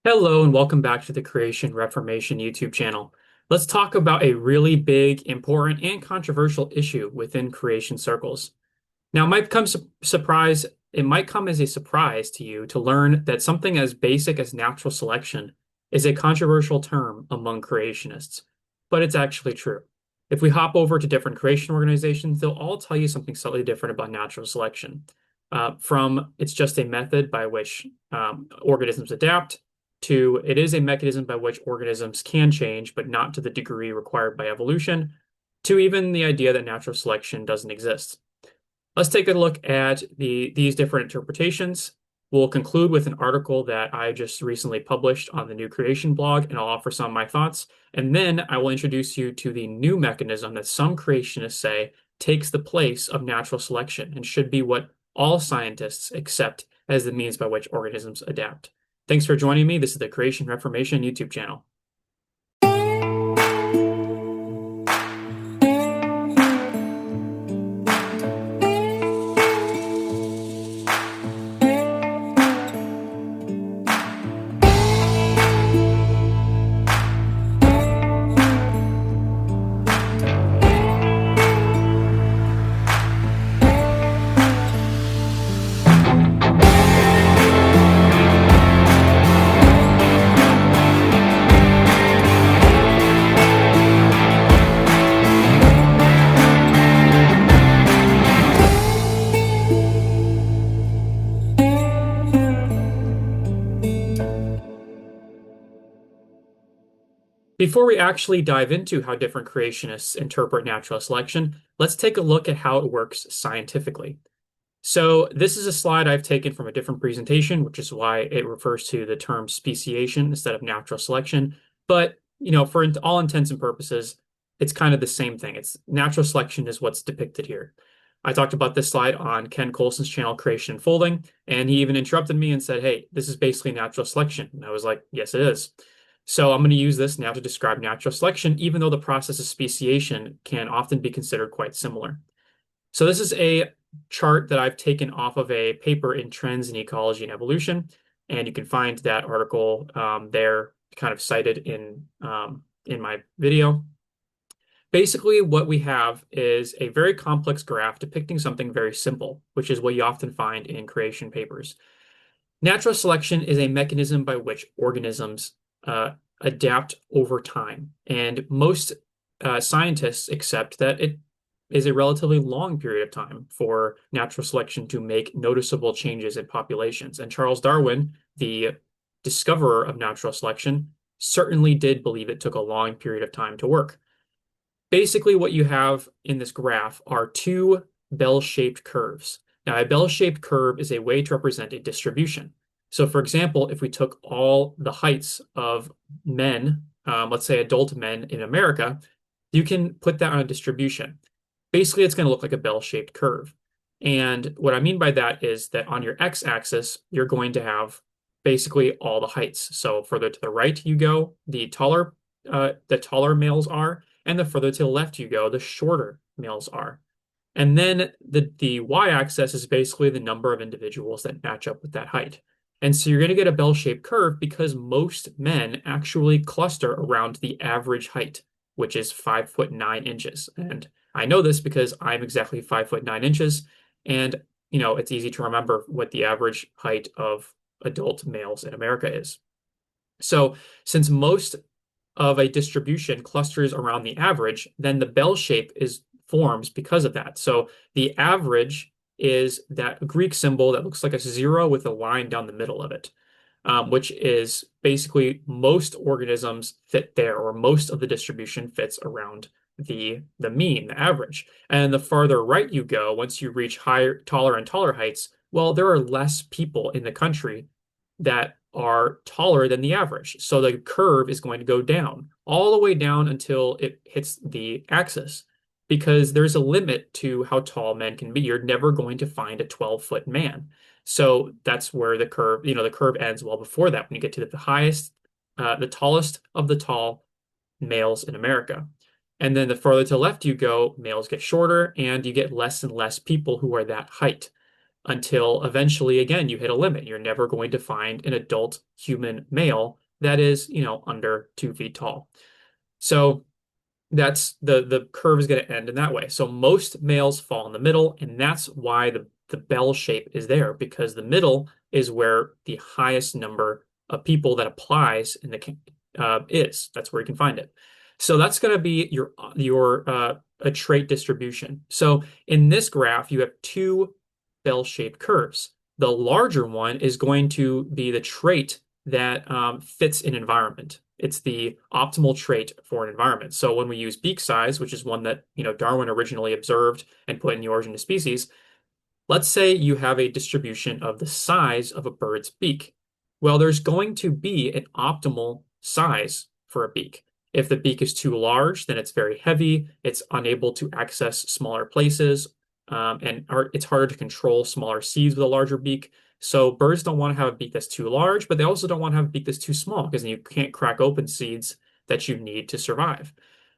Hello and welcome back to the Creation Reformation YouTube channel. Let's talk about a really big, important, and controversial issue within creation circles. Now, it might come as a surprise to you to learn that something as basic as natural selection is a controversial term among creationists, but it's actually true. If we hop over to different creation organizations, they'll all tell you something slightly different about natural selection. From it's just a method by which organisms adapt to it is a mechanism by which organisms can change, but not to the degree required by evolution, to even the idea that natural selection doesn't exist. Let's take a look at these different interpretations. We'll conclude with an article that I just recently published on the New Creation blog, and I'll offer some of my thoughts. And then I will introduce you to the new mechanism that some creationists say takes the place of natural selection and should be what all scientists accept as the means by which organisms adapt. Thanks for joining me. This is the Creation Reformation YouTube channel. Before we actually dive into how different creationists interpret natural selection, let's take a look at how it works scientifically. So this is a slide I've taken from a different presentation, which is why it refers to the term speciation instead of natural selection. But, for all intents and purposes, it's kind of the same thing. It's natural selection is what's depicted here. I talked about this slide on Ken Colson's channel, Creation and Folding, and he even interrupted me and said, "Hey, this is basically natural selection." And I was like, "Yes, it is." So I'm going to use this now to describe natural selection, even though the process of speciation can often be considered quite similar. So this is a chart that I've taken off of a paper in Trends in Ecology and Evolution, and you can find that article there, kind of cited in my video. Basically, what we have is a very complex graph depicting something very simple, which is what you often find in creation papers. Natural selection is a mechanism by which organisms adapt over time, and most scientists accept that it is a relatively long period of time for natural selection to make noticeable changes in populations. And Charles Darwin, the discoverer of natural selection, certainly did believe it took a long period of time to work. Basically, what you have in this graph are two bell-shaped curves. Now, a bell-shaped curve is a way to represent a distribution. So, for example, if we took all the heights of men, let's say adult men in America, you can put that on a distribution. Basically, it's going to look like a bell-shaped curve. And what I mean by that is that on your x-axis, you're going to have basically all the heights. So further to the right you go, the taller males are, and the further to the left you go, the shorter males are. And then the y-axis is basically the number of individuals that match up with that height. And so you're going to get a bell-shaped curve because most men actually cluster around the average height, which is 5'9". And I know this because I'm exactly 5'9". And, it's easy to remember what the average height of adult males in America is. So since most of a distribution clusters around the average, then the bell shape forms because of that. So the average is that Greek symbol that looks like a zero with a line down the middle of it, which is basically most organisms fit there, or most of the distribution fits around the mean, the average. And the farther right you go, once you reach higher, taller and taller heights, well, there are less people in the country that are taller than the average. So the curve is going to go down, all the way down until it hits the axis, because there's a limit to how tall men can be. You're never going to find a 12-foot man. So that's where the curve ends well before that, when you get to the tallest of the tall males in America. And then the further to the left you go, males get shorter, and you get less and less people who are that height. until eventually, again, you hit a limit. You're never going to find an adult human male that is, under 2 feet tall. So that's the curve is going to end in that way. So most males fall in the middle, and that's why the bell shape is there, because the middle is where the highest number of people that applies in the is. That's where you can find it. So that's going to be your a trait distribution. So in this graph, you have two bell-shaped curves. The larger one is going to be the trait that fits an environment. It's the optimal trait for an environment. So when we use beak size, which is one that Darwin originally observed and put in the Origin of Species, let's say you have a distribution of the size of a bird's beak. Well, there's going to be an optimal size for a beak. If the beak is too large, then it's very heavy. It's unable to access smaller places, and it's harder to control smaller seeds with a larger beak. So birds don't want to have a beak that's too large, but they also don't want to have a beak that's too small because then you can't crack open seeds that you need to survive.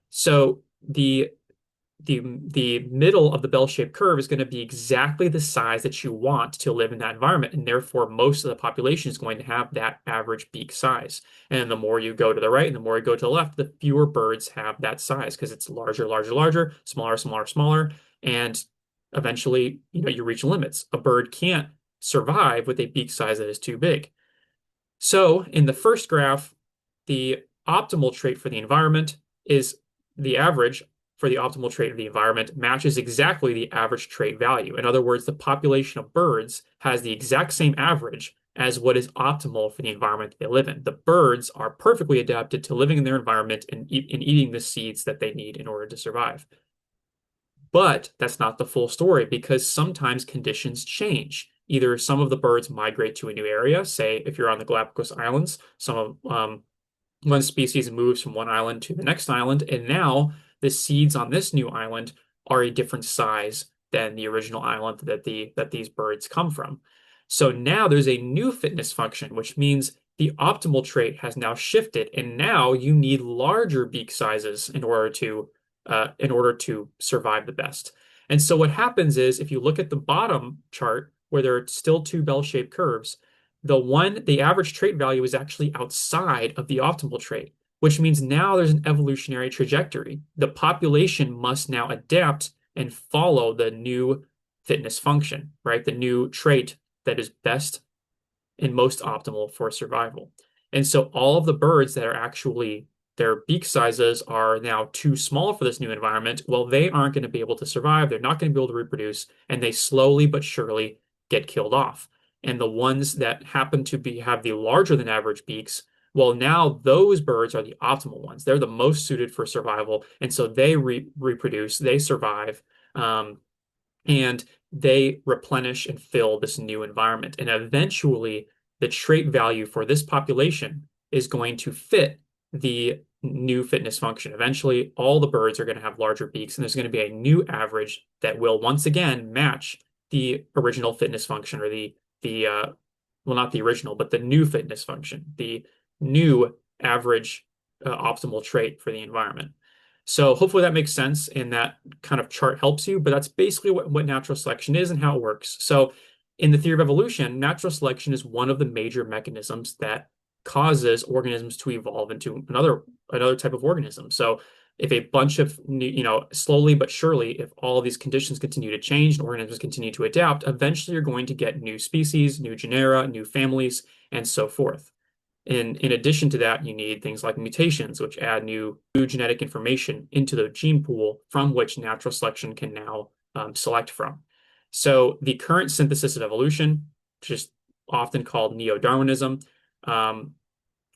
So the middle of the bell-shaped curve is going to be exactly the size that you want to live in that environment, and therefore most of the population is going to have that average beak size. And the more you go to the right and the more you go to the left, the fewer birds have that size because it's larger, larger, larger, smaller, smaller, smaller, and eventually, you reach limits. A bird can't survive with a beak size that is too big. So in the first graph, the optimal trait for the environment is the average for the optimal trait of the environment matches exactly the average trait value. In other words, the population of birds has the exact same average as what is optimal for the environment they live in. The birds are perfectly adapted to living in their environment and eating the seeds that they need in order to survive. But that's not the full story because sometimes conditions change. Either some of the birds migrate to a new area, say if you're on the Galapagos Islands, one species moves from one island to the next island, and now the seeds on this new island are a different size than the original island that these birds come from. So now there's a new fitness function, which means the optimal trait has now shifted, and now you need larger beak sizes in order to survive the best. And so what happens is if you look at the bottom chart where there are still two bell-shaped curves, the average trait value is actually outside of the optimal trait, which means now there's an evolutionary trajectory. The population must now adapt and follow the new fitness function, right? The new trait that is best and most optimal for survival. And so all of the birds that are actually their beak sizes are now too small for this new environment, well, they aren't going to be able to survive. They're not going to be able to reproduce, and they slowly but surely get killed off. And the ones that happen to have the larger than average beaks, well, now those birds are the optimal ones. They're the most suited for survival, and so they reproduce, they survive, and they replenish and fill this new environment. And eventually, the trait value for this population is going to fit the new fitness function. Eventually, all the birds are going to have larger beaks, and there's going to be a new average that will once again match the original fitness function, or well, not the original, but the new fitness function, the new average optimal trait for the environment. So hopefully that makes sense and that kind of chart helps you, but that's basically what natural selection is and how it works. So in the theory of evolution, natural selection is one of the major mechanisms that causes organisms to evolve into another type of organism. So if a bunch of slowly but surely, if all of these conditions continue to change and organisms continue to adapt, eventually you're going to get new species, new genera, new families, and so forth. And in addition to that, you need things like mutations, which add new genetic information into the gene pool from which natural selection can now select from. So the current synthesis of evolution, which is often called neo-Darwinism,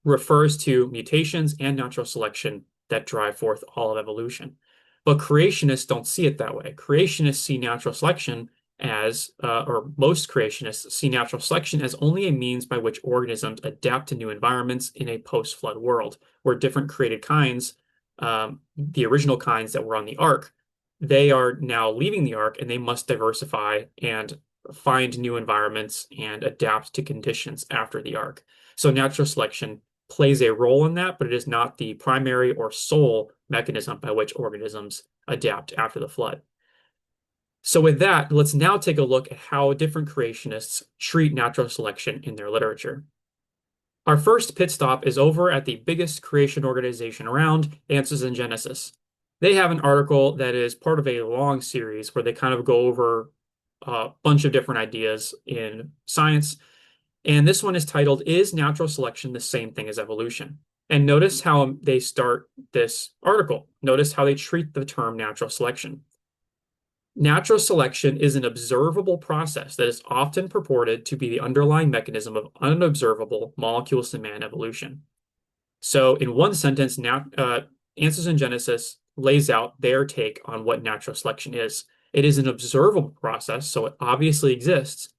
refers to mutations and natural selection that drive forth all of evolution. But creationists don't see it that way. Creationists see natural selection or most creationists see natural selection as only a means by which organisms adapt to new environments in a post-flood world, where different created kinds, the original kinds that were on the ark, they are now leaving the ark and they must diversify and find new environments and adapt to conditions after the ark. So natural selection plays a role in that, but it is not the primary or sole mechanism by which organisms adapt after the flood. So with that, let's now take a look at how different creationists treat natural selection in their literature. Our first pit stop is over at the biggest creation organization around, Answers in Genesis. They have an article that is part of a long series where they kind of go over a bunch of different ideas in science. And this one is titled, Is Natural Selection the Same Thing as Evolution? And notice how they start this article. Notice how they treat the term natural selection. Natural selection is an observable process that is often purported to be the underlying mechanism of unobservable molecules to man evolution. So, in one sentence, Answers in Genesis lays out their take on what natural selection is. It is an observable process, so it obviously exists,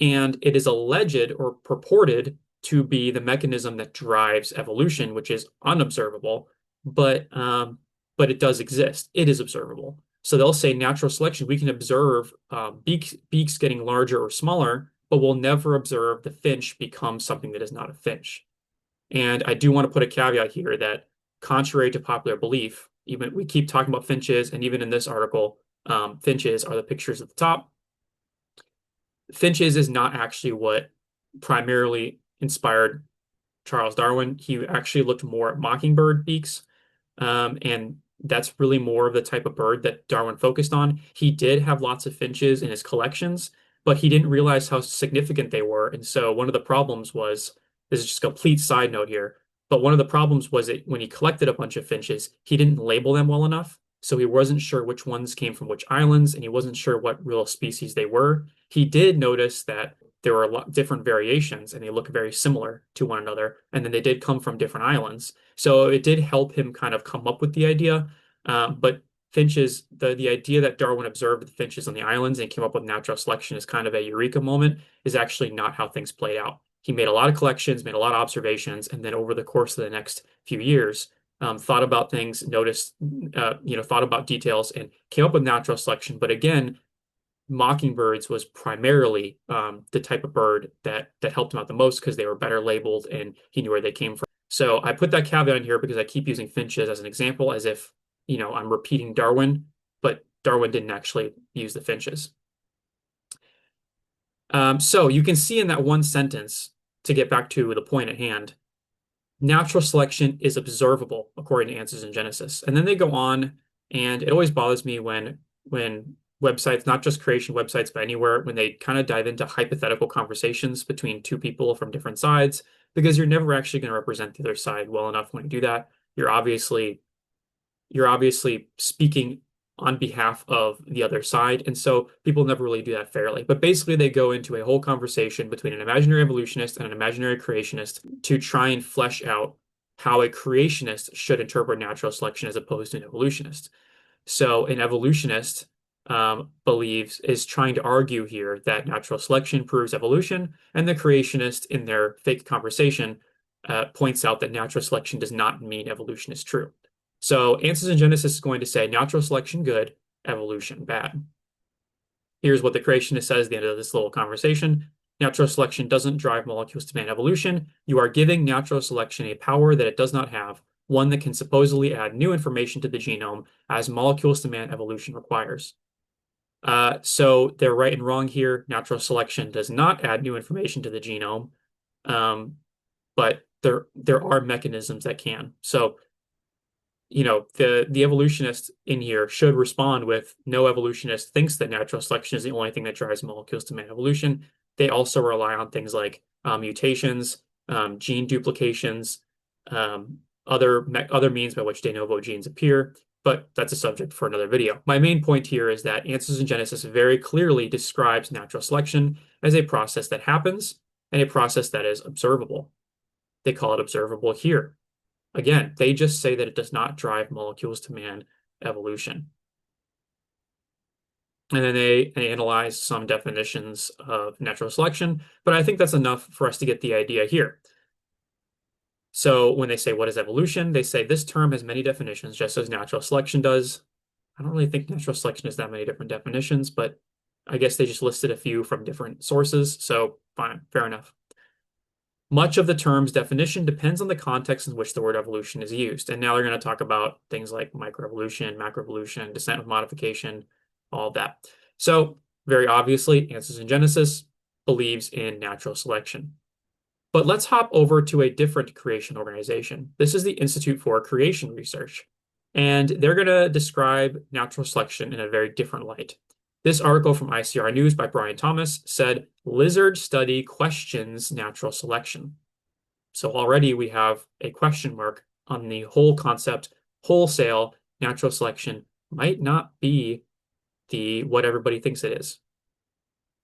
and it is alleged or purported to be the mechanism that drives evolution, which is unobservable, but it does exist. It is observable. So they'll say natural selection, we can observe beaks getting larger or smaller, but we'll never observe the finch become something that is not a finch. And I do want to put a caveat here that contrary to popular belief, even we keep talking about finches, and even in this article, finches are the pictures at the top. Finches is not actually what primarily inspired Charles Darwin. He actually looked more at mockingbird beaks, and that's really more of the type of bird that Darwin focused on. He did have lots of finches in his collections, but he didn't realize how significant they were. And so one of the problems was, this is just a complete side note here, but one of the problems was that when he collected a bunch of finches, he didn't label them well enough. So he wasn't sure which ones came from which islands, and he wasn't sure what real species they were. He did notice that there were a lot different variations and they look very similar to one another. And then they did come from different islands. So it did help him kind of come up with the idea. But finches, the idea that Darwin observed the finches on the islands and came up with natural selection as kind of a eureka moment is actually not how things played out. He made a lot of collections, made a lot of observations, and then over the course of the next few years, thought about things, noticed, thought about details, and came up with natural selection. But again, mockingbirds was primarily the type of bird that helped him out the most because they were better labeled and he knew where they came from. So I put that caveat in here because I keep using finches as an example, as if I'm repeating Darwin, but Darwin didn't actually use the finches. So you can see in that one sentence, to get back to the point at hand, natural selection is observable according to Answers in Genesis. And then they go on, and it always bothers me when websites, not just creation websites, but anywhere, when they kind of dive into hypothetical conversations between two people from different sides, because you're never actually going to represent the other side well enough when you do that. You're obviously speaking on behalf of the other side. And so people never really do that fairly. But basically, they go into a whole conversation between an imaginary evolutionist and an imaginary creationist to try and flesh out how a creationist should interpret natural selection as opposed to an evolutionist. So an evolutionist is trying to argue here that natural selection proves evolution, and the creationist, in their fake conversation, points out that natural selection does not mean evolution is true. So Answers in Genesis is going to say natural selection good, evolution bad. Here's what the creationist says at the end of this little conversation. Natural selection doesn't drive molecules to man evolution. You are giving natural selection a power that it does not have, one that can supposedly add new information to the genome as molecules to man evolution requires. So they're right and wrong here. Natural selection does not add new information to the genome, but there are mechanisms that can. So the evolutionist in here should respond with, no evolutionist thinks that natural selection is the only thing that drives molecules to man evolution. They also rely on things like mutations, gene duplications, other means by which de novo genes appear, but that's a subject for another video. My main point here is that Answers in Genesis very clearly describes natural selection as a process that happens and a process that is observable. They call it observable here. Again, they just say that it does not drive molecules to man evolution. And then they analyze some definitions of natural selection, but I think that's enough for us to get the idea here. So when they say, what is evolution? They say this term has many definitions, just as natural selection does. I don't really think natural selection has that many different definitions, but I guess they just listed a few from different sources. So fine, fair enough. Much of the term's definition depends on the context in which the word evolution is used. And now they're going to talk about things like microevolution, macroevolution, descent with modification, all of that. So, very obviously, Answers in Genesis believes in natural selection. But let's hop over to a different creation organization. This is the Institute for Creation Research, and they're going to describe natural selection in a very different light. This article from ICR News by Brian Thomas said, Lizard study questions natural selection. So already we have a question mark on the whole concept. Wholesale natural selection might not be the what everybody thinks it is.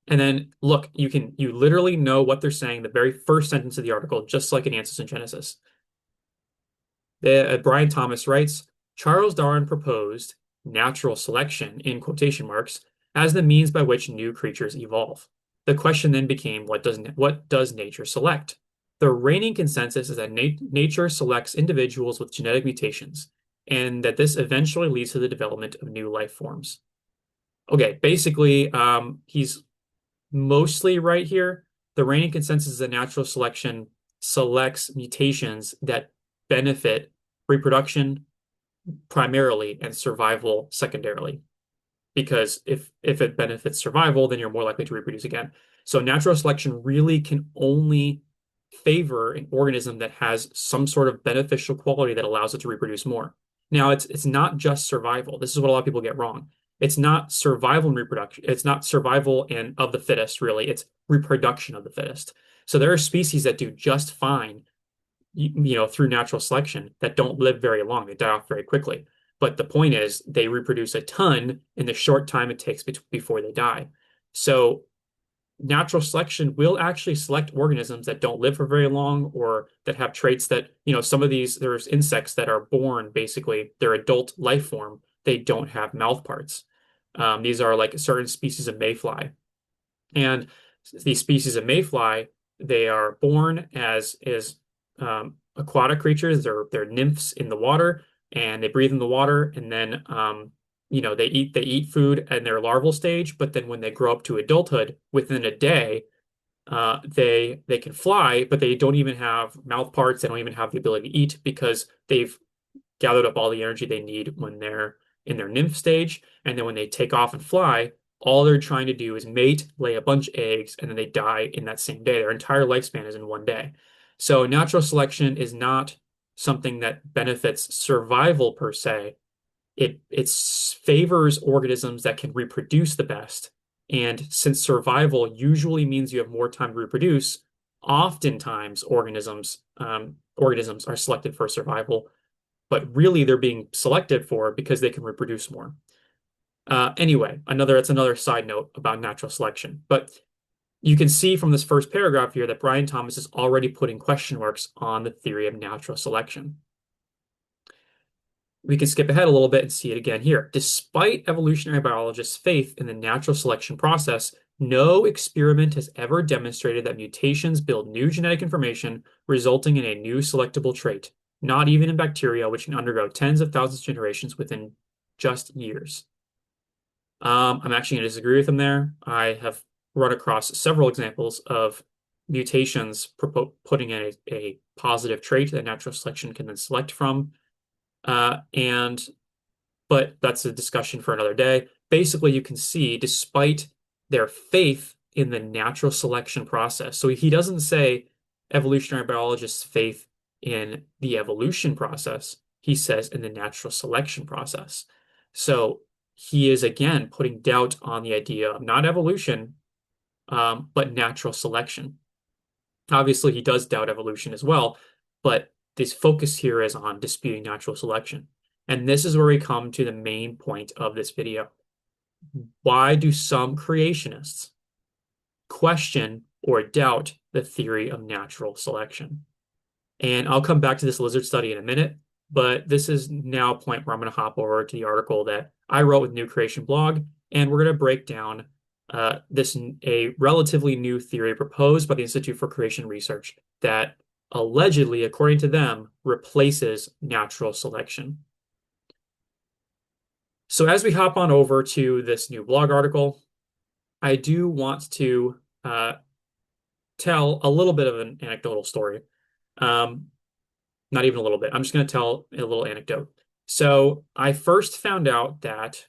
And then look, you literally know what they're saying the very first sentence of the article, just like in Answers in Genesis. Brian Thomas writes, Charles Darwin proposed natural selection in quotation marks as the means by which new creatures evolve. The question then became, what does nature select? The reigning consensus is that nature selects individuals with genetic mutations, and that this eventually leads to the development of new life forms. Okay, basically, he's mostly right here. The reigning consensus is that natural selection selects mutations that benefit reproduction primarily and survival secondarily. Because if it benefits survival, then you're more likely to reproduce again. So natural selection really can only favor an organism that has some sort of beneficial quality that allows it to reproduce more. Now, it's not just survival. This is what a lot of people get wrong. It's not survival and reproduction. It's not survival and of the fittest, really. It's reproduction of the fittest. So there are species that do just fine, through natural selection that don't live very long. They die off very quickly. But the point is, they reproduce a ton in the short time it takes before they die. So natural selection will actually select organisms that don't live for very long or that have traits that, some of these, there's insects that are born, basically, their adult life form, they don't have mouth parts. These are like certain species of mayfly. And these species of mayfly, they are born as aquatic creatures. They're nymphs in the water, and they breathe in the water, and then they eat food in their larval stage, but then when they grow up to adulthood, within a day, they can fly, but they don't even have mouth parts. They don't even have the ability to eat because they've gathered up all the energy they need when they're in their nymph stage. And then when they take off and fly, all they're trying to do is mate, lay a bunch of eggs, and then they die in that same day. Their entire lifespan is in one day. So natural selection is not something that benefits survival per se. It favors organisms that can reproduce the best. And since survival usually means you have more time to reproduce, oftentimes organisms are selected for survival, but really they're being selected for because they can reproduce more. Anyway, that's another side note about natural selection. But you can see from this first paragraph here that Brian Thomas is already putting question marks on the theory of natural selection. We can skip ahead a little bit and see it again here. Despite evolutionary biologists' faith in the natural selection process, no experiment has ever demonstrated that mutations build new genetic information, resulting in a new selectable trait, not even in bacteria, which can undergo tens of thousands of generations within just years. I'm actually going to disagree with him there. I have run across several examples of mutations putting in a positive trait that natural selection can then select from. But that's a discussion for another day. Basically, you can see, despite their faith in the natural selection process, so he doesn't say evolutionary biologists' faith in the evolution process. He says in the natural selection process. So he is again putting doubt on the idea of not evolution, but natural selection. Obviously, he does doubt evolution as well, but this focus here is on disputing natural selection. And this is where we come to the main point of this video. Why do some creationists question or doubt the theory of natural selection? And I'll come back to this lizard study in a minute, but this is now a point where I'm going to hop over to the article that I wrote with New Creation blog, and we're going to break down a relatively new theory proposed by the Institute for Creation Research that allegedly, according to them, replaces natural selection. So as we hop on over to this new blog article, I do want to tell a little bit of an anecdotal story. Not even a little bit. I'm just going to tell a little anecdote. So I first found out that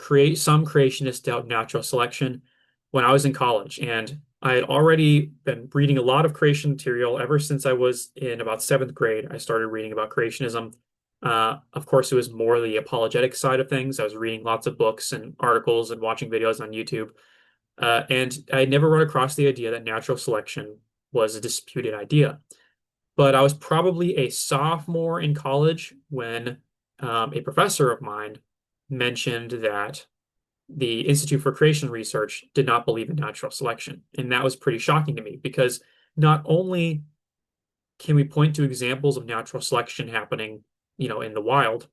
some creationists doubt natural selection when I was in college, and I had already been reading a lot of creation material ever since I was in about seventh grade. I started reading about creationism. Of course, it was more the apologetic side of things. I was reading lots of books and articles and watching videos on YouTube. And I had never run across the idea that natural selection was a disputed idea. But I was probably a sophomore in college when a professor of mine mentioned that the Institute for Creation Research did not believe in natural selection. And that was pretty shocking to me because not only can we point to examples of natural selection happening, in the wild,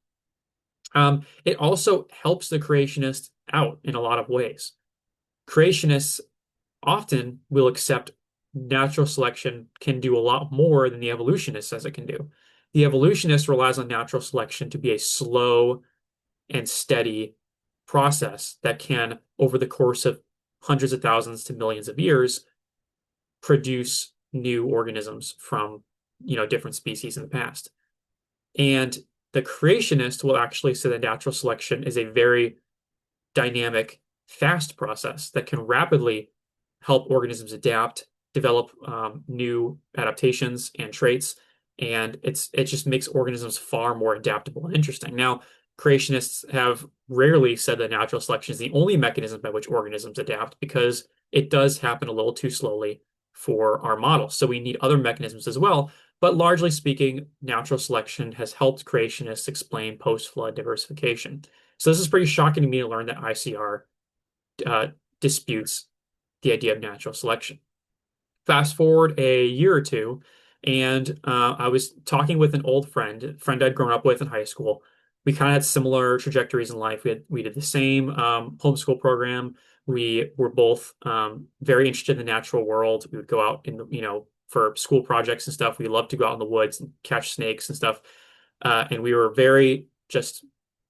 it also helps the creationist out in a lot of ways. Creationists often will accept natural selection can do a lot more than the evolutionist says it can do. The evolutionist relies on natural selection to be a slow and steady process that can, over the course of hundreds of thousands to millions of years, produce new organisms from, different species in the past. And the creationist will actually say that natural selection is a very dynamic, fast process that can rapidly help organisms adapt, develop new adaptations and traits, and it just makes organisms far more adaptable and interesting. Now, creationists have rarely said that natural selection is the only mechanism by which organisms adapt because it does happen a little too slowly for our model. So we need other mechanisms as well. But largely speaking, natural selection has helped creationists explain post-flood diversification. So this is pretty shocking to me to learn that ICR uh, disputes the idea of natural selection. Fast forward a year or two, and I was talking with an old friend I'd grown up with in high school. We kind of had similar trajectories in life. We did the same homeschool program. We were both very interested in the natural world. We would go out in for school projects and stuff. We loved to go out in the woods and catch snakes and stuff. And we were very just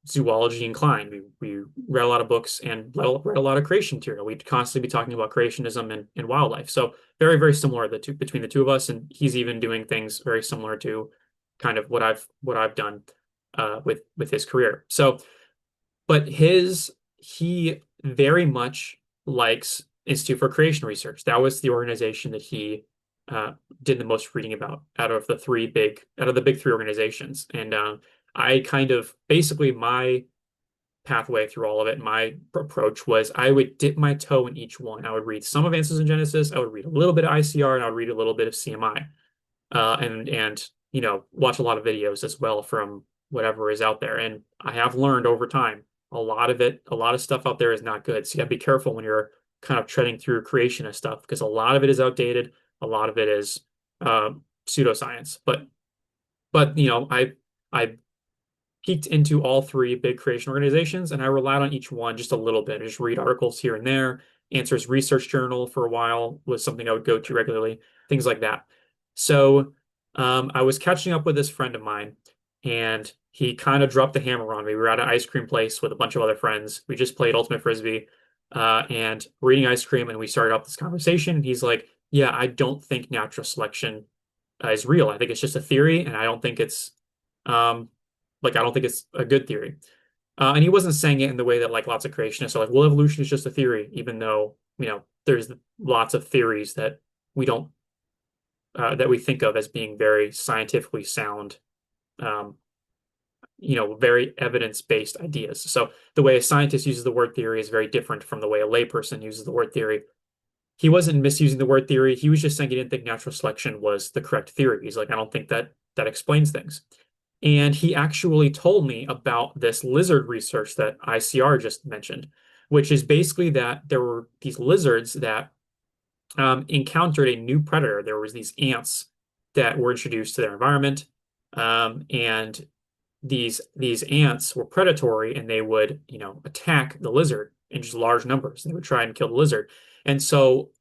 zoology inclined. We read a lot of books and read a lot of creation material. We'd constantly be talking about creationism and wildlife. So very, very similar between the two of us. And he's even doing things very similar to kind of what I've done with his career. So, but he very much likes Institute for Creation Research. That was the organization that he uh, did the most reading about out of the big three organizations. And I kind of basically my pathway through all of it, my approach was I would dip my toe in each one. I would read some of Answers in Genesis, I would read a little bit of ICR, and I would read a little bit of CMI, and watch a lot of videos as well from whatever is out there. And I have learned over time a lot of stuff out there is not good. So you gotta be careful when you're kind of treading through creationist stuff because a lot of it is outdated, a lot of it is pseudoscience. But I peeked into all three big creation organizations, and I relied on each one just a little bit. I just read articles here and there. Answers Research Journal for a while was something I would go to regularly, things like that. So I was catching up with this friend of mine, and he kind of dropped the hammer on me. We were at an ice cream place with a bunch of other friends. We just played Ultimate Frisbee and we're eating ice cream, and we started off this conversation. And he's like, "Yeah, I don't think natural selection is real. I think it's just a theory, and I don't think it's um, I don't think it's a good theory." And he wasn't saying it in the way that like lots of creationists are like, well, evolution is just a theory, even though, there's lots of theories that we don't that we think of as being very scientifically sound, um, very evidence-based ideas. So the way a scientist uses the word theory is very different from the way a layperson uses the word theory. He wasn't misusing the word theory. He was just saying he didn't think natural selection was the correct theory. He's like, I don't think that explains things. And he actually told me about this lizard research that ICR just mentioned, which is basically that there were these lizards that encountered a new predator. There was these ants that were introduced to their environment, and these ants were predatory, and they would, attack the lizard in just large numbers. They would try and kill the lizard. And so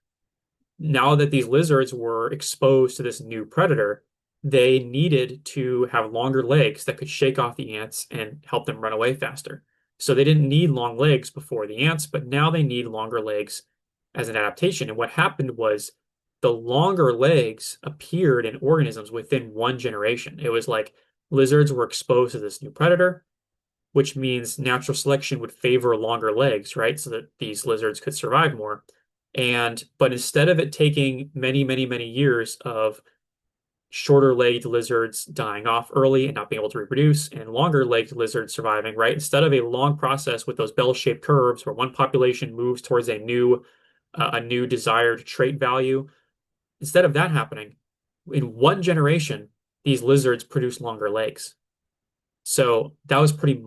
now that these lizards were exposed to this new predator, they needed to have longer legs that could shake off the ants and help them run away faster. So they didn't need long legs before the ants, but now they need longer legs as an adaptation. And what happened was the longer legs appeared in organisms within one generation. It was like lizards were exposed to this new predator. which means natural selection would favor longer legs, right? So that these lizards could survive more. But instead of it taking many, many, many years of shorter legged lizards dying off early and not being able to reproduce, and longer legged lizards surviving, right? Instead of a long process with those bell-shaped curves where one population moves towards a new desired trait value, instead of that happening, in one generation, these lizards produce longer legs. So that was pretty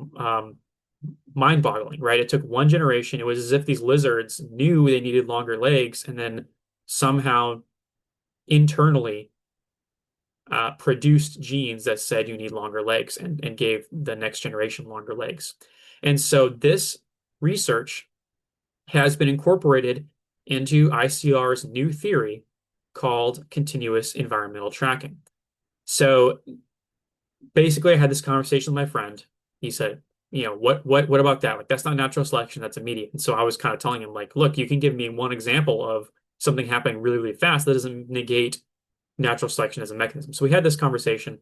mind-boggling, right? It took one generation. It was as if these lizards knew they needed longer legs and then somehow internally produced genes that said you need longer legs and gave the next generation longer legs. And so this research has been incorporated into ICR's new theory called continuous environmental tracking. So basically, I had this conversation with my friend. He said, what about that? Like, that's not natural selection, that's immediate. And so I was kind of telling him, like, look, you can give me one example of something happening really, really fast that doesn't negate natural selection as a mechanism. So we had this conversation.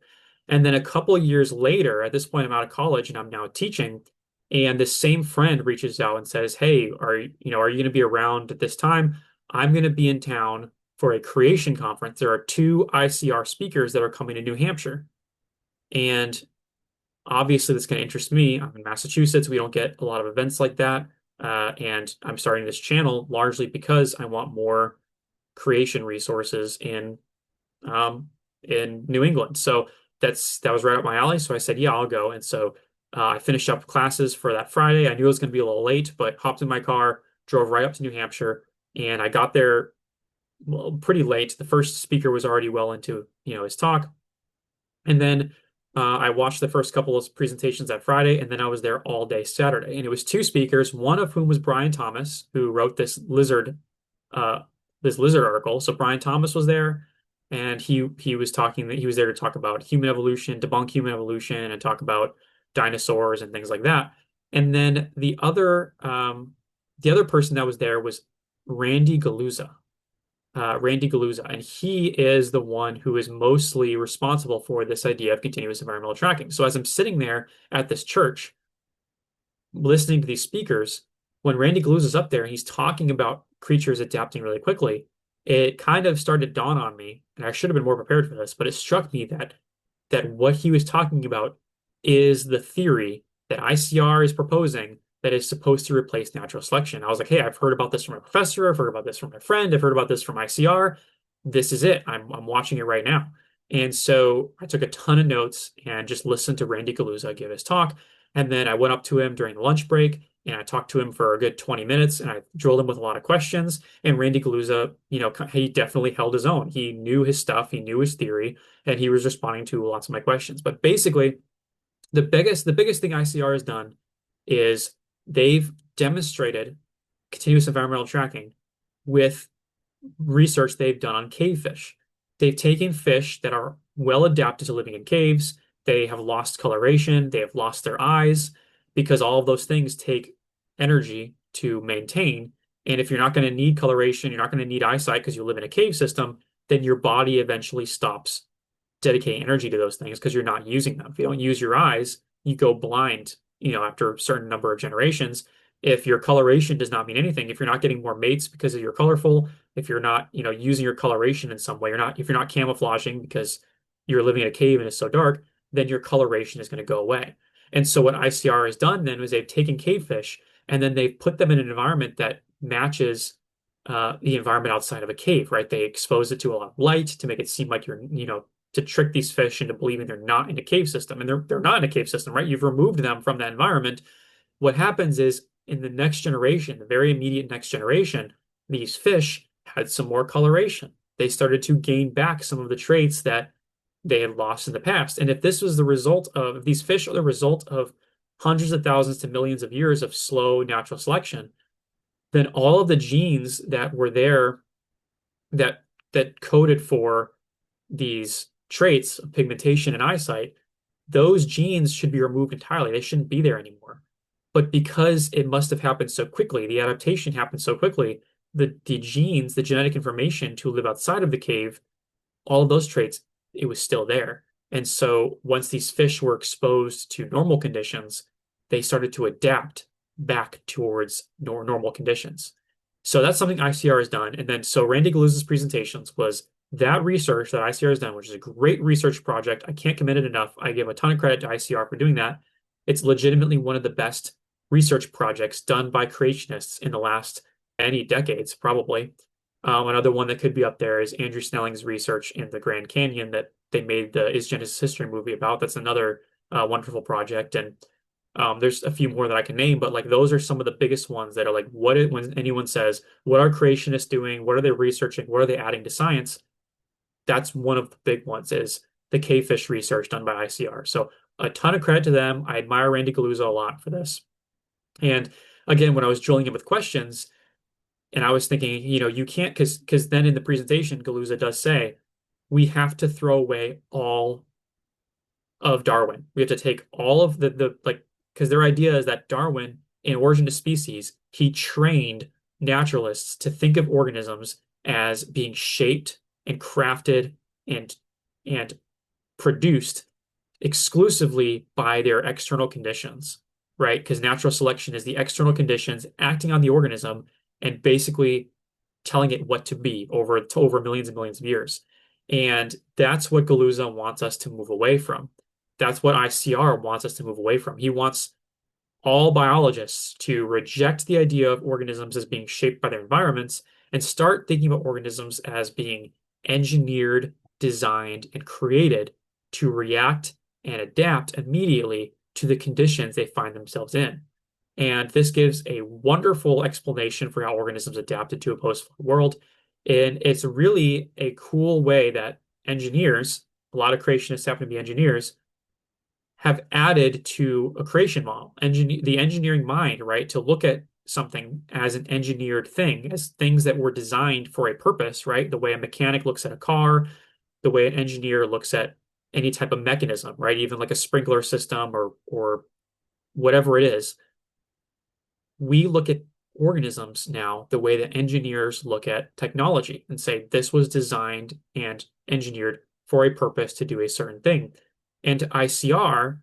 And then a couple of years later, at this point, I'm out of college and I'm now teaching. And this same friend reaches out and says, hey, are you going to be around at this time? I'm going to be in town for a creation conference. There are two ICR speakers that are coming to New Hampshire. And obviously, that's going to interest me. I'm in Massachusetts. We don't get a lot of events like that. And I'm starting this channel largely because I want more creation resources in New England. So that was right up my alley. So I said, yeah, I'll go. And so I finished up classes for that Friday. I knew it was going to be a little late, but hopped in my car, drove right up to New Hampshire, and I got there pretty late. The first speaker was already well into, his talk. And then I watched the first couple of presentations that Friday, and then I was there all day Saturday. And it was two speakers, one of whom was Brian Thomas, who wrote uh, this lizard article. So Brian Thomas was there, and he was talking. He was there to talk about human evolution, debunk human evolution, and talk about dinosaurs and things like that. And then the other person that was there was Randy Galuza. Randy Galuza, and he is the one who is mostly responsible for this idea of continuous environmental tracking. So as I'm sitting there at this church, listening to these speakers, when Randy Galuza is up there and he's talking about creatures adapting really quickly, it kind of started to dawn on me, and I should have been more prepared for this, but it struck me that what he was talking about is the theory that ICR is proposing that is supposed to replace natural selection. I was like, hey, I've heard about this from a professor. I've heard about this from my friend. I've heard about this from ICR. This is it. I'm watching it right now. And so I took a ton of notes and just listened to Randy Galuza give his talk. And then I went up to him during the lunch break and I talked to him for a good 20 minutes and I drilled him with a lot of questions. And Randy Galuza, he definitely held his own. He knew his stuff, he knew his theory, and he was responding to lots of my questions. But basically, the biggest thing ICR has done is they've demonstrated continuous environmental tracking with research they've done on cave fish. They've taken fish that are well adapted to living in caves. They have lost coloration. They have lost their eyes because all of those things take energy to maintain. And if you're not going to need coloration, you're not going to need eyesight because you live in a cave system, then your body eventually stops dedicating energy to those things because you're not using them. If you don't use your eyes, you go blind, after a certain number of generations. If your coloration does not mean anything, if you're not getting more mates because you're colorful, if you're not, using your coloration in some way, if you're not camouflaging because you're living in a cave and it's so dark, then your coloration is going to go away. And so what ICR has done then is they've taken cave fish and then they've put them in an environment that matches the environment outside of a cave, right? They expose it to a lot of light to make it seem like to trick these fish into believing they're not in a cave system. And they're not in a cave system, right? You've removed them from that environment. What happens is in the next generation, the very immediate next generation, these fish had some more coloration. They started to gain back some of the traits that they had lost in the past. And if this was the result of if these fish are the result of hundreds of thousands to millions of years of slow natural selection, then all of the genes that were there that coded for these traits of pigmentation and eyesight, those genes should be removed entirely. They shouldn't be there anymore. But because it must have happened so quickly, the adaptation happened so quickly, the genes, the genetic information to live outside of the cave, all of those traits, it was still there. And so once these fish were exposed to normal conditions, they started to adapt back towards normal conditions. So that's something ICR has done. And then so Randy Galuza's presentations was that research that ICR has done, which is a great research project. I can't commend it enough. I give a ton of credit to ICR for doing that. It's legitimately one of the best research projects done by creationists in the last many decades, probably. Another one that could be up there is Andrew Snelling's research in the Grand Canyon that they made the Is Genesis History movie about. That's another wonderful project. And there's a few more that I can name, but like those are some of the biggest ones that are like, when anyone says, what are creationists doing? What are they researching? What are they adding to science? That's one of the big ones is the cavefish research done by ICR. So a ton of credit to them. I admire Randy Galuza a lot for this. And again, when I was drilling in with questions, and I was thinking, you can't because then in the presentation, Galuza does say we have to throw away all of Darwin. We have to take all of the like because their idea is that Darwin, in Origin of Species, he trained naturalists to think of organisms as being shaped and crafted and and produced exclusively by their external conditions, right? Because natural selection is the external conditions acting on the organism and basically telling it what to be over millions and millions of years. And that's what Galuza wants us to move away from. That's what ICR wants us to move away from. He wants all biologists to reject the idea of organisms as being shaped by their environments and start thinking about organisms as being engineered, designed, and created to react and adapt immediately to the conditions they find themselves in. And this gives a wonderful explanation for how organisms adapted to a post-flood world. And it's really a cool way that engineers, a lot of creationists happen to be engineers, have added to a creation model, the engineering mind, right? To look at something as an engineered thing, as things that were designed for a purpose, right? The way a mechanic looks at a car, the way an engineer looks at any type of mechanism, right? Even like a sprinkler system or whatever it is. We look at organisms now the way that engineers look at technology and say this was designed and engineered for a purpose to do a certain thing. And to ICR,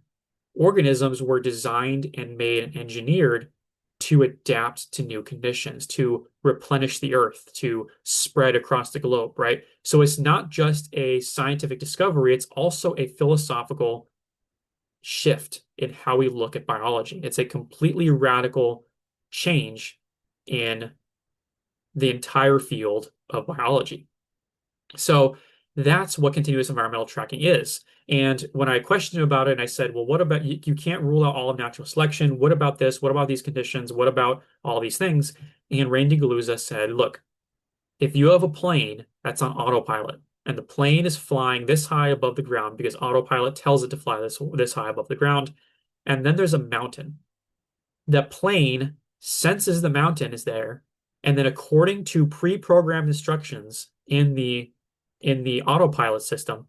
organisms were designed and made and engineered to adapt to new conditions, to replenish the earth, to spread across the globe, right? So it's not just a scientific discovery, it's also a philosophical shift in how we look at biology. It's a completely radical change in the entire field of biology. So that's what continuous environmental tracking is. And when I questioned him about it, and I said, well, what about you can't rule out all of natural selection. What about this? What about these conditions? What about all these things? And Randy Galuza said, look, if you have a plane that's on autopilot and the plane is flying this high above the ground because autopilot tells it to fly this high above the ground, and then there's a mountain, the plane senses the mountain is there, and then according to pre-programmed instructions in the autopilot system,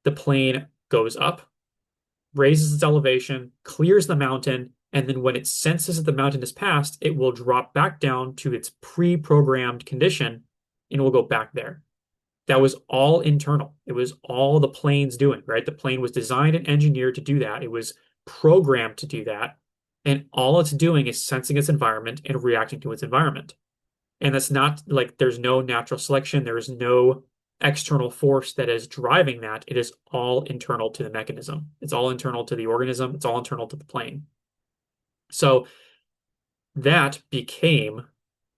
the plane goes up, raises its elevation, clears the mountain, and then when it senses that the mountain is passed, it will drop back down to its pre-programmed condition and will go back there. That was all internal. It was all the plane's doing, right? The plane was designed and engineered to do that. It was programmed to do that. And all it's doing is sensing its environment and reacting to its environment. And that's not like there's no natural selection, there is no external force that is driving that. It is all internal to the mechanism. It's all internal to the organism. It's all internal to the plane. So that became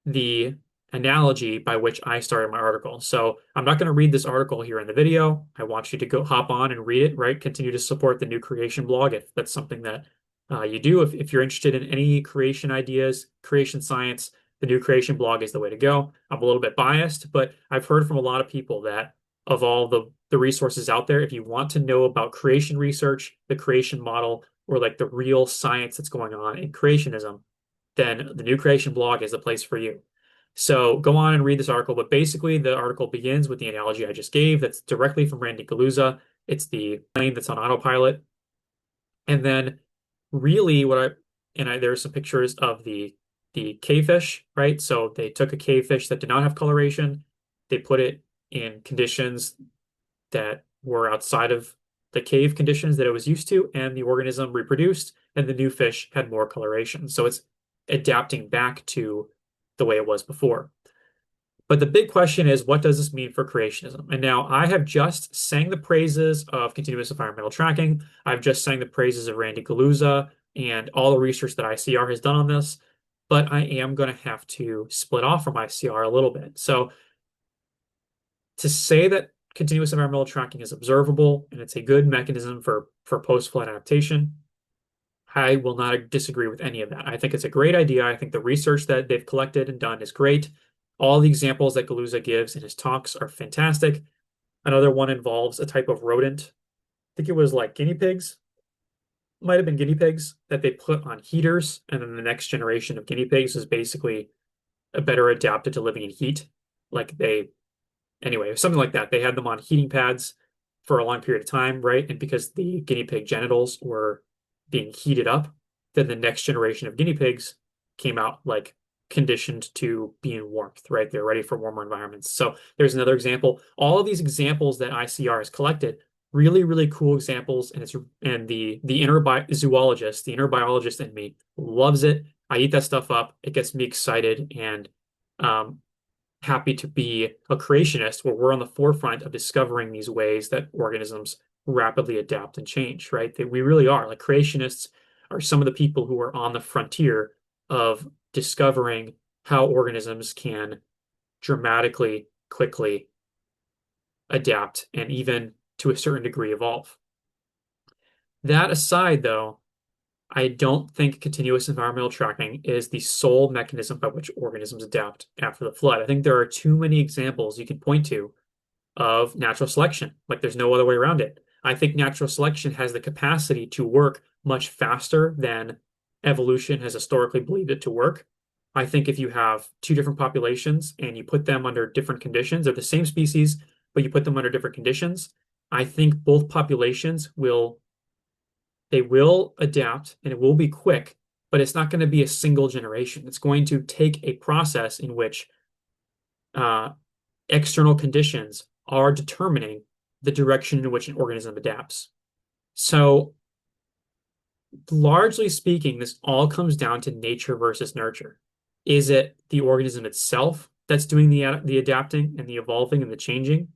the analogy by which I started my article. So I'm not going to read this article here in the video. I want you to go hop on and read it, right? Continue to support the New Creation blog if that's something that you do. If you're interested in any creation ideas, creation science, the New Creation blog is the way to go. I'm a little bit biased, but I've heard from a lot of people that of all the resources out there, if you want to know about creation research, the creation model, or like the real science that's going on in creationism, then the New Creation blog is the place for you. So go on and read this article. But basically, the article begins with the analogy I just gave that's directly from Randy Galuza. It's the plane that's on autopilot. And then really there's some pictures of the cavefish, right? So they took a cavefish that did not have coloration. They put it in conditions that were outside of the cave conditions that it was used to, and the organism reproduced, and the new fish had more coloration. So it's adapting back to the way it was before. But the big question is, what does this mean for creationism? And now I have just sang the praises of continuous environmental tracking. I've just sang the praises of Randy Galuza and all the research that ICR has done on this. But I am going to have to split off from ICR a little bit. So to say that continuous environmental tracking is observable and it's a good mechanism for post-flood adaptation, I will not disagree with any of that. I think it's a great idea. I think the research that they've collected and done is great. All the examples that Galuza gives in his talks are fantastic. Another one involves a type of rodent. I think it was like guinea pigs, might have been guinea pigs that they put on heaters. And then the next generation of guinea pigs is basically a better adapted to living in heat. Like anyway, something like that. They had them on heating pads for a long period of time, right? And because the guinea pig genitals were being heated up, then the next generation of guinea pigs came out like conditioned to be in warmth, right? They're ready for warmer environments. So there's another example. All of these examples that ICR has collected, really, really cool examples. And the inner zoologist, the inner biologist in me loves it. I eat that stuff up. It gets me excited and happy to be a creationist where we're on the forefront of discovering these ways that organisms rapidly adapt and change, right? That we really are. Like creationists are some of the people who are on the frontier of discovering how organisms can dramatically, quickly adapt and even to a certain degree evolve. That aside, though, I don't think continuous environmental tracking is the sole mechanism by which organisms adapt after the flood. I think there are too many examples you can point to of natural selection. Like there's no other way around it. I think natural selection has the capacity to work much faster than evolution has historically believed it to work. I think if you have two different populations and you put them under different conditions, they're the same species, but you put them under different conditions, I think both populations will adapt and it will be quick, but it's not going to be a single generation. It's going to take a process in which external conditions are determining the direction in which an organism adapts. So, largely speaking, this all comes down to nature versus nurture. Is it the organism itself that's doing the adapting and the evolving and the changing,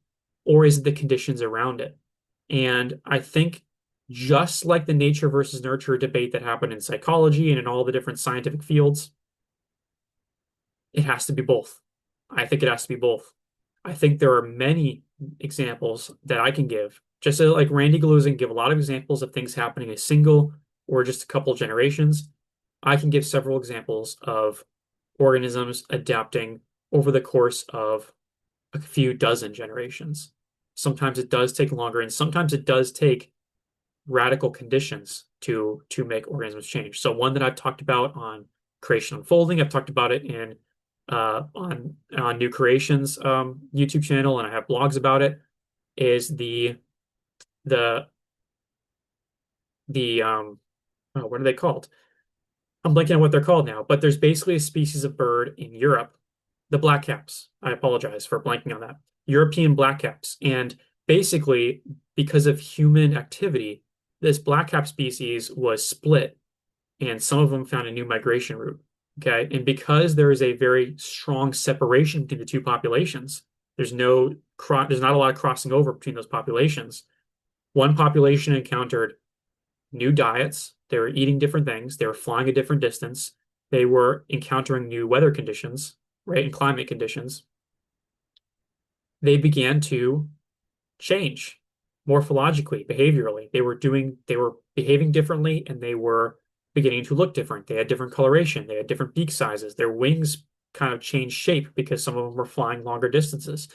or is it the conditions around it? And I think just like the nature versus nurture debate that happened in psychology and in all the different scientific fields, it has to be both. I think it has to be both. I think there are many examples that I can give, just like Randy Galuza can give a lot of examples of things happening in a single or just a couple generations. I can give several examples of organisms adapting over the course of a few dozen generations. Sometimes it does take longer, and sometimes it does take radical conditions to make organisms change. So one that I've talked about on Creation Unfolding, I've talked about it in on New Creations YouTube channel, and I have blogs about it, is the what are they called? I'm blanking on what they're called now, but there's basically a species of bird in Europe, the blackcaps. I apologize for blanking on that. European blackcaps. And basically, because of human activity, this blackcap species was split, and some of them found a new migration route. Okay. And because there is a very strong separation between the two populations, there's not a lot of crossing over between those populations. One population encountered new diets. They were eating different things. They were flying a different distance. They were encountering new weather conditions, right, and climate conditions. They began to change morphologically, behaviorally. They were behaving differently, and they were beginning to look different. They had different coloration. They had different beak sizes. Their wings kind of changed shape because some of them were flying longer distances.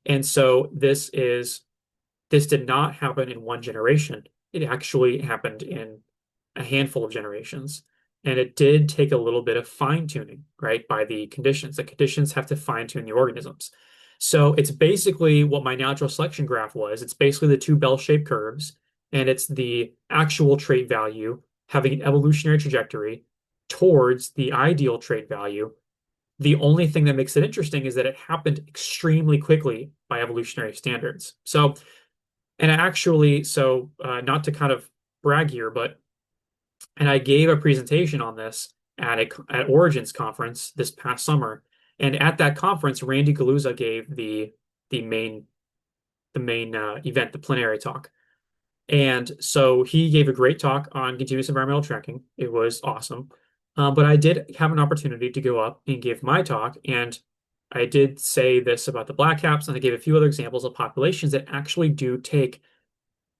And so this did not happen in one generation. It actually happened in a handful of generations. And it did take a little bit of fine tuning, right, by the conditions. The conditions have to fine tune the organisms. So it's basically what my natural selection graph was. It's basically the two bell-shaped curves, and it's the actual trait value having an evolutionary trajectory towards the ideal trait value. The only thing that makes it interesting is that it happened extremely quickly by evolutionary standards. So And I actually, not to kind of brag here, but and I gave a presentation on this at Origins conference this past summer. And at that conference, Randy Galuza gave the main event, the plenary talk. And so he gave a great talk on continuous environmental tracking. It was awesome. But I did have an opportunity to go up and give my talk, and I did say this about the black caps, and I gave a few other examples of populations that actually do take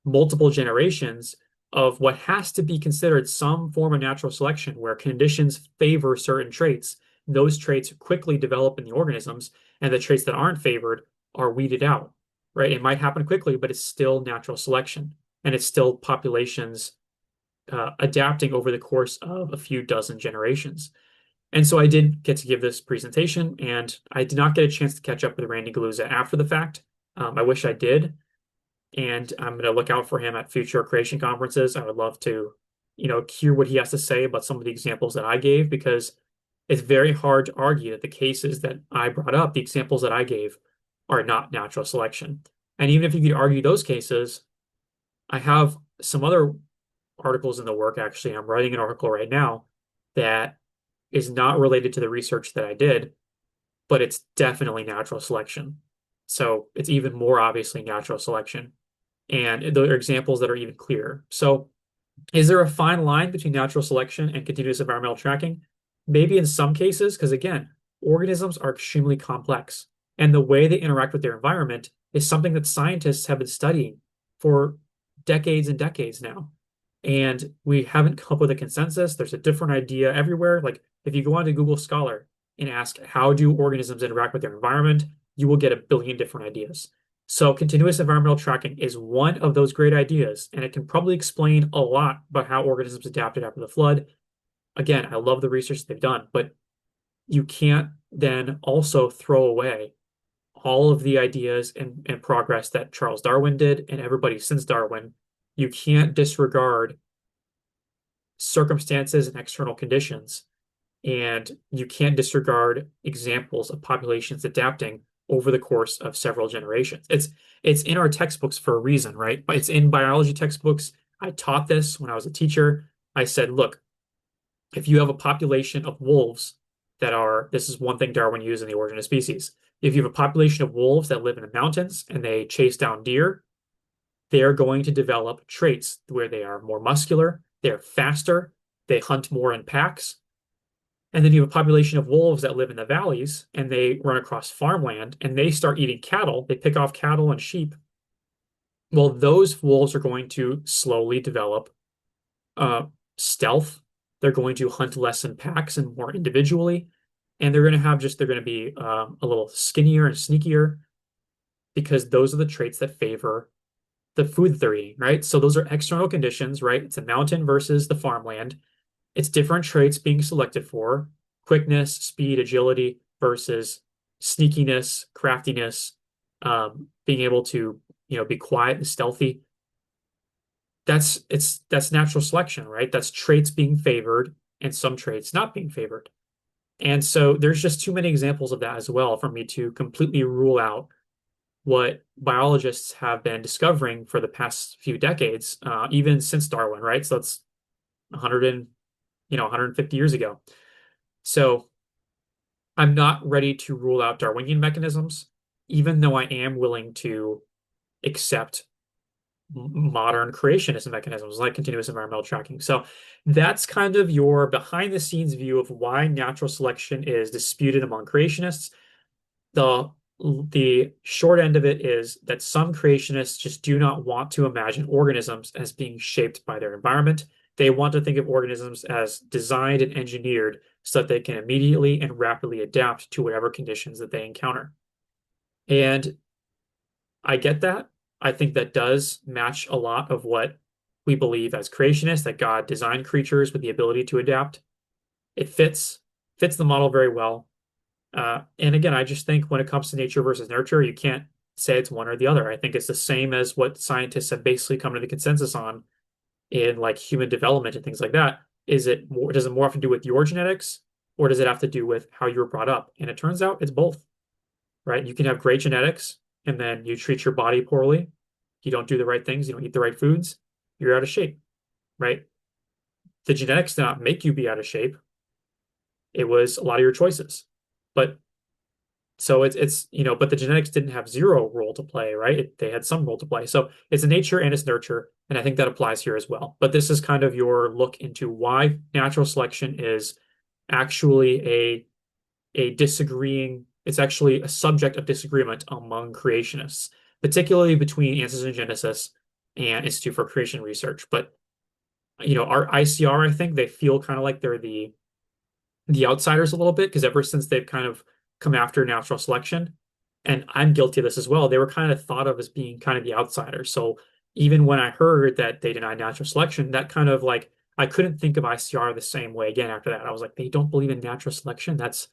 multiple generations of what has to be considered some form of natural selection where conditions favor certain traits. Those traits quickly develop in the organisms, and the traits that aren't favored are weeded out, right? It might happen quickly, but it's still natural selection, and it's still populations adapting over the course of a few dozen generations. And so I did get to give this presentation, and I did not get a chance to catch up with Randy Galuza after the fact. I wish I did, and I'm going to look out for him at future creation conferences. I would love to, hear what he has to say about some of the examples that I gave, because it's very hard to argue that the cases that I brought up, the examples that I gave, are not natural selection. And even if you could argue those cases, I have some other articles in the work. Actually, I'm writing an article right now that is not related to the research that I did, but it's definitely natural selection. So it's even more obviously natural selection. And there are examples that are even clearer. So is there a fine line between natural selection and continuous environmental tracking? Maybe in some cases, because again, organisms are extremely complex, and the way they interact with their environment is something that scientists have been studying for decades and decades now. And we haven't come up with a consensus. There's a different idea everywhere. Like if you go onto Google Scholar and ask, how do organisms interact with their environment, you will get a billion different ideas. So continuous environmental tracking is one of those great ideas, and it can probably explain a lot about how organisms adapted after the flood. Again, I love the research they've done, but you can't then also throw away all of the ideas and progress that Charles Darwin did and everybody since Darwin. You can't disregard circumstances and external conditions, and you can't disregard examples of populations adapting over the course of several generations. It's in our textbooks for a reason, right? But it's in biology textbooks. I taught this when I was a teacher. I said, look, if you have a population of wolves this is one thing Darwin used in The Origin of Species. If you have a population of wolves that live in the mountains and they chase down deer, they're going to develop traits where they are more muscular, they're faster, they hunt more in packs. And then you have a population of wolves that live in the valleys and they run across farmland and they start eating cattle. They pick off cattle and sheep. Well, those wolves are going to slowly develop uh, stealth. They're going to hunt less in packs and more individually. And they're going to be a little skinnier and sneakier, because those are the traits that favor the food that they're eating, right? So those are external conditions, right? It's a mountain versus the farmland. It's different traits being selected for: quickness, speed, agility versus sneakiness, craftiness, being able to, be quiet and stealthy. That's natural selection, right? That's traits being favored and some traits not being favored. And so there's just too many examples of that as well for me to completely rule out what biologists have been discovering for the past few decades, even since Darwin, right? So that's 100 and 150 years ago. So I'm not ready to rule out Darwinian mechanisms, even though I am willing to accept modern creationist mechanisms like continuous environmental tracking. So that's kind of your behind the scenes view of why natural selection is disputed among creationists. The the short end of it is that some creationists just do not want to imagine organisms as being shaped by their environment. They want to think of organisms as designed and engineered so that they can immediately and rapidly adapt to whatever conditions that they encounter. And I get that. I think that does match a lot of what we believe as creationists, that God designed creatures with the ability to adapt. It fits the model very well. And again, I just think when it comes to nature versus nurture, you can't say it's one or the other. I think it's the same as what scientists have basically come to the consensus on in like human development and things like that. Does it more have to do with your genetics, or does it have to do with how you were brought up? And it turns out it's both, right? You can have great genetics and then you treat your body poorly, you don't do the right things, you don't eat the right foods, you're out of shape, right? The genetics did not make you be out of shape. It was a lot of your choices. But so but the genetics didn't have zero role to play, right? They had some role to play. So it's nature and it's nurture, and I think that applies here as well. But this is kind of your look into why natural selection is actually a disagreeing, it's actually a subject of disagreement among creationists, particularly between Answers in Genesis and Institute for Creation Research. But our ICR, I think they feel kind of like they're the outsiders a little bit because ever since they've kind of come after natural selection, and I'm guilty of this as well, they were kind of thought of as being kind of the outsiders. So even when I heard that they denied natural selection, that kind of like I couldn't think of ICR the same way again after that. I was like, they don't believe in natural selection. That's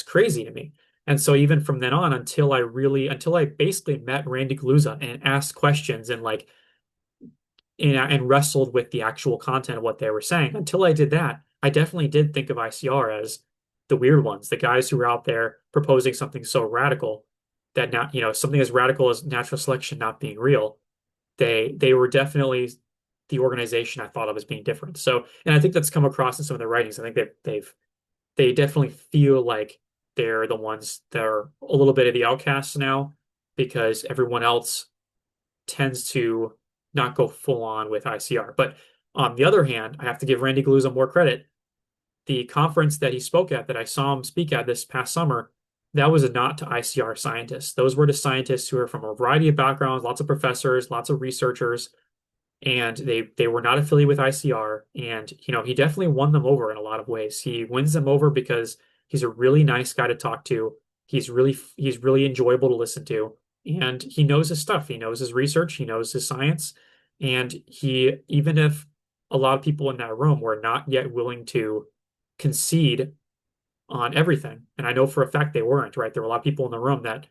crazy to me. And so even from then on, until I basically met Randy Galuza and asked questions and wrestled with the actual content of what they were saying. Until I did that, I definitely did think of ICR as the weird ones, the guys who were out there proposing something so radical that not, something as radical as natural selection not being real. They were definitely the organization I thought of as being different. So, and I think that's come across in some of their writings. I think they definitely feel like they're the ones that are a little bit of the outcasts now because everyone else tends to not go full on with ICR. But on the other hand, I have to give Randy Galuza more credit. The conference that he spoke at, that I saw him speak at this past summer, that was not to ICR scientists. Those were to scientists who are from a variety of backgrounds, lots of professors, lots of researchers, and they were not affiliated with ICR. And he definitely won them over in a lot of ways. He wins them over because he's a really nice guy to talk to. He's really enjoyable to listen to, and he knows his stuff. He knows his research. He knows his science, and he even if a lot of people in that room were not yet willing to concede on everything, and I know for a fact they weren't, right? There were a lot of people in the room that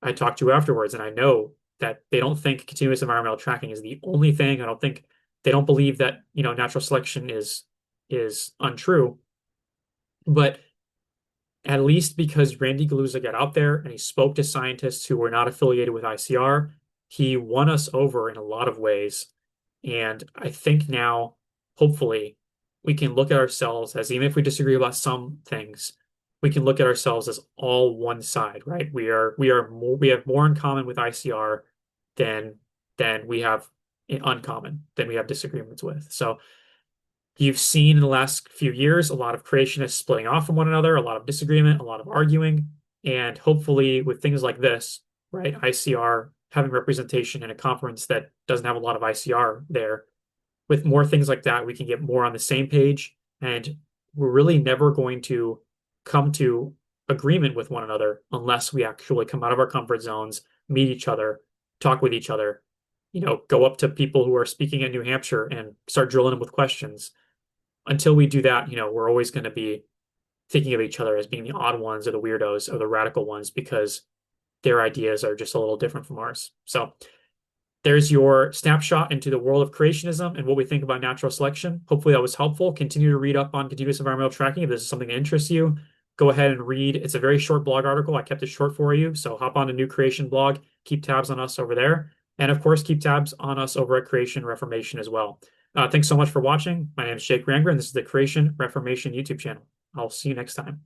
I talked to afterwards, and I know that they don't think continuous environmental tracking is the only thing. I don't think they don't believe that, natural selection is untrue. But at least because Randy Galuza got out there and he spoke to scientists who were not affiliated with ICR, he won us over in a lot of ways. And I think now, hopefully, we can look at ourselves as, even if we disagree about some things, we can look at ourselves as all one side, right? We have more in common with ICR than we have in uncommon, than we have disagreements with. So you've seen in the last few years a lot of creationists splitting off from one another, a lot of disagreement, a lot of arguing, and hopefully with things like this, right, ICR having representation in a conference that doesn't have a lot of ICR there, with more things like that, we can get more on the same page, and we're really never going to come to agreement with one another unless we actually come out of our comfort zones, meet each other, talk with each other, go up to people who are speaking in New Hampshire and start drilling them with questions. Until we do that, we're always going to be thinking of each other as being the odd ones or the weirdos or the radical ones because their ideas are just a little different from ours. So there's your snapshot into the world of creationism and what we think about natural selection. Hopefully that was helpful. Continue to read up on continuous environmental tracking. If this is something that interests you, go ahead and read. It's a very short blog article. I kept it short for you. So hop on the New Creation blog, keep tabs on us over there. And of course, keep tabs on us over at Creation Reformation as well. Thanks so much for watching. My name is Jake Rangren. This is the Creation Reformation YouTube channel. I'll see you next time.